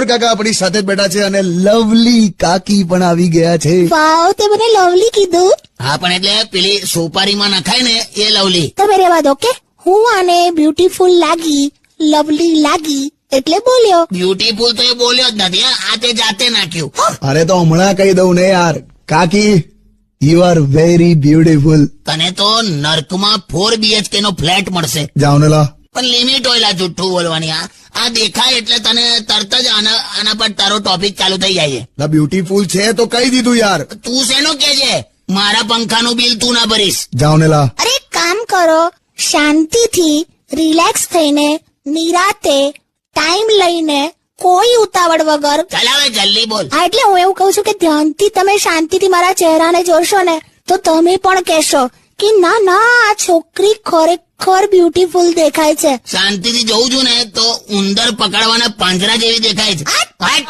કાકા આપણી સાથે જ બેઠા છે અને લવલી કાકી પણ આવી ગયા છે. વાવ, તે મને લવલી કીધું. હા, પણ એટલે પેલી સોપારીમાં નખાય ને એ લવલી. તમે રેવા દો કે હું આને બ્યુટીફુલ લાગી, લવલી લાગી એટલે બોલ્યો. બ્યુટીફુલ તો એ બોલ્યો જ નથી. આ તે જાતે નાખ્યું. અરે તો હમણાં કહી દઉં ને યાર. કાકી, યુ આર વેરી બ્યુટીફુલ. તને તો નર્કમાં 4 BHK નો ફ્લેટ મળશે. જાઓ ને લા. પણ લિમિટ હોય લા જુઠ્ઠું બોલવાની. આ દેખાય એટલે તને તરત જ આના પર તારો ટોપિક ચાલુ થઈ જાય છે. લા બ્યુટીફુલ છે તો કહી દીધું યાર. તું શેનું કે છે? મારા પંખાનું બિલ તું ના ભરીશ. જાઓ ને લા. અરે એક કામ કરો, શાંતિથી રિલેક્સ થઈને નિરાતે ટાઈમ લઈને કોઈ ઉતાવળ વગર. ચાલ હવે જલ્દી બોલ. હા, એટલે હું એવું કહું છું કે ધ્યાનથી તમે શાંતિથી મારા ચહેરાને જોશો ને તો તમે પણ કહેશો કે ના ના, આ છોકરી ખરેખર બ્યુટીફુલ દેખાય છે. શાંતિથી જોઉં છું ને તો ઉંદર પકડવાના પાંજરા જેવી દેખાય છે. આ હટ!